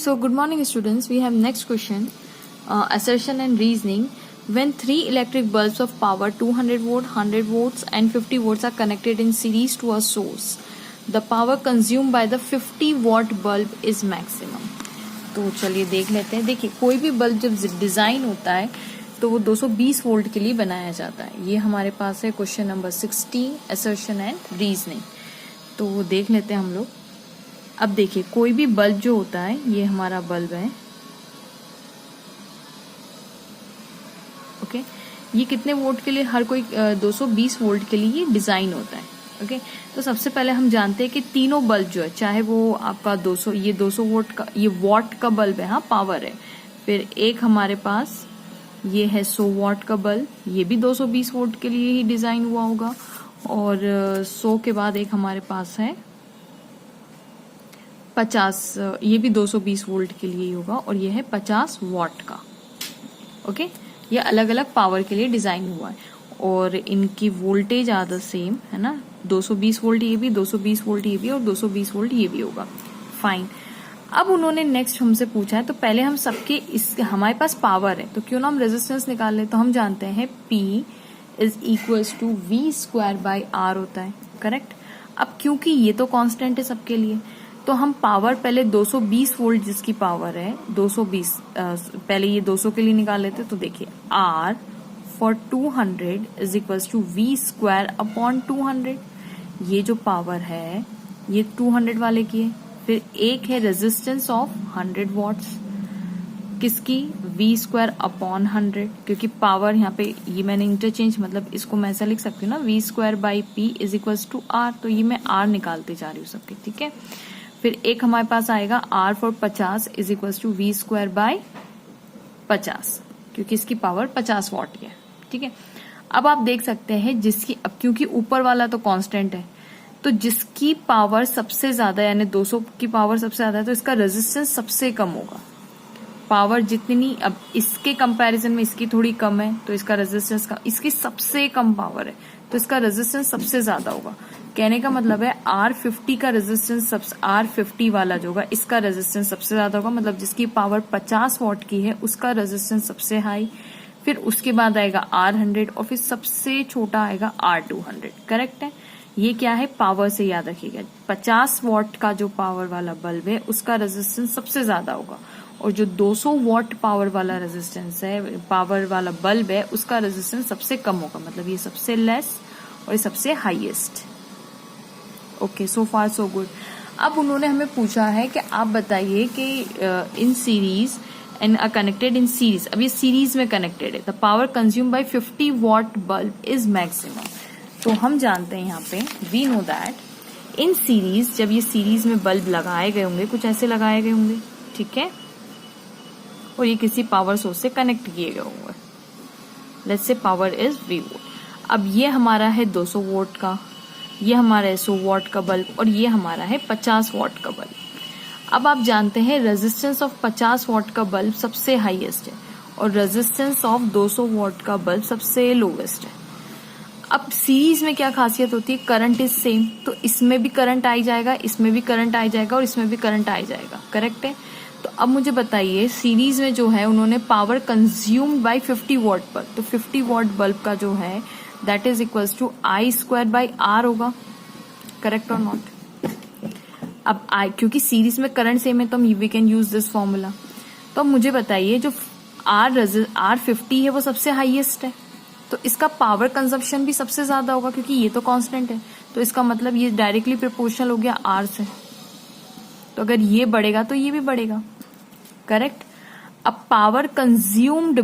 So, good morning, students. We have next question, assertion and reasoning. When three electric bulbs of power 200 volt, 100 volts, and 50 volts are connected in series to a source, the power consumed by the 50 watt bulb is maximum. तो चलिए देख लेते हैं. देखिए, कोई भी bulb जब design होता है तो वो 220 वोल्ट के लिए बनाया जाता है. ये हमारे पास है question number 16, assertion and reasoning. तो वो देख लेते हैं हम लोग. अब देखिए, कोई भी बल्ब जो होता है, ये हमारा बल्ब है. ओके, ये कितने वोल्ट के लिए? हर कोई 220 वोल्ट के लिए डिजाइन होता है. ओके, तो सबसे पहले हम जानते हैं कि तीनों बल्ब जो है, चाहे वो आपका 200 वोल्ट का, ये वॉट का बल्ब है, हाँ पावर है. फिर एक हमारे पास ये है 100 वॉट का बल्ब, ये भी 220 वोल्ट के लिए ही डिजाइन हुआ होगा. और 100 के बाद एक हमारे पास है 50, ये भी 220 वोल्ट के लिए ही होगा. और ये है 50 वॉट का. ओके, ये अलग अलग पावर के लिए डिजाइन हुआ है और इनकी वोल्टेज आर द सेम, है ना. 220 वोल्ट ये भी, 220 वोल्ट ये भी और 220 वोल्ट ये भी होगा. फाइन. अब उन्होंने नेक्स्ट हमसे पूछा है, तो पहले हम सबके हमारे पास पावर है तो क्यों ना हम रेजिस्टेंस निकाल ले. तो हम जानते हैं P is equals to V square by R होता है. करेक्ट. अब क्योंकि ये तो कांस्टेंट है सबके लिए, तो हम पावर पहले 220 वोल्ट जिसकी पावर है 220, पहले ये 200 के लिए निकाल लेते. तो देखिए, R for 200 is equals to V square upon 200. ये जो पावर है ये 200 वाले की है. फिर एक है रेजिस्टेंस ऑफ 100 वॉट्स, किसकी? V square upon 100. क्योंकि पावर यहाँ पे ये मैंने इंटरचेंज, मतलब इसको मैं ऐसा लिख सकती हूँ ना, V square by P is equals to R. तो ये मैं R निकालते जा रही हूँ सबके. ठीक है. फिर एक हमारे पास आएगा R for 50 is equals to V square by 50, क्योंकि इसकी पावर 50 वॉट की है. ठीक है. अब आप देख सकते हैं जिसकी, अब क्योंकि ऊपर वाला तो कांस्टेंट है, तो जिसकी पावर सबसे ज्यादा यानी 200 की पावर सबसे ज्यादा है तो इसका रेजिस्टेंस सबसे कम होगा. पावर जितनी, अब इसके कंपैरिजन में इसकी थोड़ी कम है तो इसका रेजिस्टेंस का, इसकी सबसे कम पावर है तो इसका रेजिस्टेंस सबसे ज्यादा होगा. कहने का मतलब है R50 का रेजिस्टेंस, R50 वाला जो होगा इसका रेजिस्टेंस सबसे ज्यादा होगा. मतलब जिसकी पावर 50 वॉट की है उसका रेजिस्टेंस सबसे हाई. फिर उसके बाद आएगा R100 और फिर सबसे छोटा आएगा R200. करेक्ट है. ये क्या है? पावर से याद रखिएगा. 50 वॉट का जो पावर वाला बल्ब है उसका रेजिस्टेंस सबसे ज्यादा होगा और जो 200 वॉट पावर वाला रेजिस्टेंस है, पावर वाला बल्ब है, उसका रेजिस्टेंस सबसे कम होगा. मतलब ये सबसे लेस और ये सबसे highest. Okay, so far so good. अब उन्होंने हमें पूछा है कि आप बताइए कि in series and are connected in series. अब ये सीरीज में कनेक्टेड है. The power consume by 50 watt bulb is maximum. तो हम जानते हैं यहाँ पे, we know that in series, जब ये सीरीज में बल्ब लगाए गए होंगे, कुछ ऐसे लगाए गए होंगे. ठीक है. और ये किसी पावर सोर्स से कनेक्ट किए गए होंगे. Let's say power is V volt. अब ये हमारा है 200 वोल्ट का, ये हमारा है 100 वॉट का बल्ब और ये हमारा है 50 वॉट का बल्ब. अब आप जानते हैं रेजिस्टेंस ऑफ 50 वॉट का बल्ब सबसे हाईएस्ट है और रेजिस्टेंस ऑफ 200 वॉट का बल्ब सबसे लोवेस्ट है. अब सीरीज में क्या खासियत होती है? करंट इज सेम, तो इसमें भी करंट आई जाएगा, इसमें भी करंट आई जाएगा और इसमें भी करंट आई जाएगा. करेक्ट है. तो अब मुझे बताइए, सीरीज में जो है उन्होंने पावर कंज्यूम्ड बाय 50 वॉट पर, तो 50 वॉट बल्ब का जो है that is equals to I square by R होगा. करेक्ट और नॉट? अब क्योंकि सीरीज में करंट सेम है तो we can use this formula. तो अब मुझे बताइए, जो R50 है वो सबसे हाईएस्ट है तो इसका पावर कंजप्शन भी सबसे ज्यादा होगा क्योंकि ये तो कांस्टेंट है. तो इसका मतलब ये डायरेक्टली प्रोपोर्शनल हो गया R से. तो अगर ये बढ़ेगा तो ये भी बढ़ेगा. करेक्ट. अब power consumed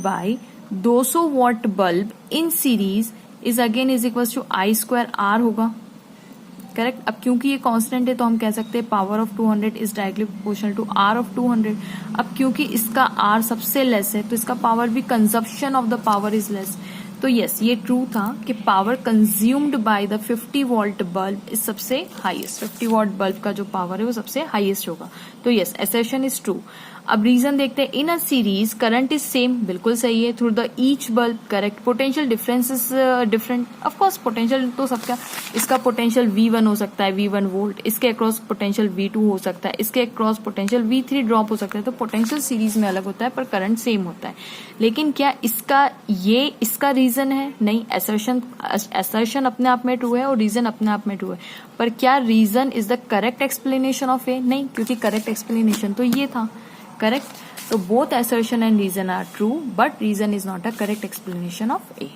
by 200 watt bulb in series is again is equal to I square R होगा. करेक्ट. अब क्योंकि ये कांस्टेंट है तो हम कह सकते हैं power of 200 is directly proportional to R of 200. अब क्योंकि इसका R सबसे लेस है तो इसका पावर भी, consumption of the power is less. तो यस ये ट्रू था कि power consumed by the 50 volt bulb is सबसे हाईएस्ट, 50 वॉट बल्ब का जो पावर है वो सबसे हाईएस्ट होगा। तो यस असर्शन इज ट्रू। अब रीजन देखते हैं, in a series current is same, बिल्कुल सही है, through the each bulb correct, potential difference is different, of course potential तो सबका, इसका पोटेंशियल V1 हो सकता है V1 वोल्ट, इसके अक्रॉस पोटेंशियल V2 हो सकता है, इसके अक्रॉस पोटेंशियल V3 ड्रॉप हो सकता है, तो पोटेंशियल सीरीज में अलग होता है पर करंट सेम होता है। लेकिन क्या इसका रीजन है? नहीं, असर्शन अपने आप में ट्रू है और रीजन अपने आप में ट्रू है, पर क्या reason is the correct explanation of A? नहीं, क्योंकि करेक्ट एक्सप्लेनेशन तो ये था, करेक्ट। तो both assertion and reason are true, but reason is not a correct explanation of A.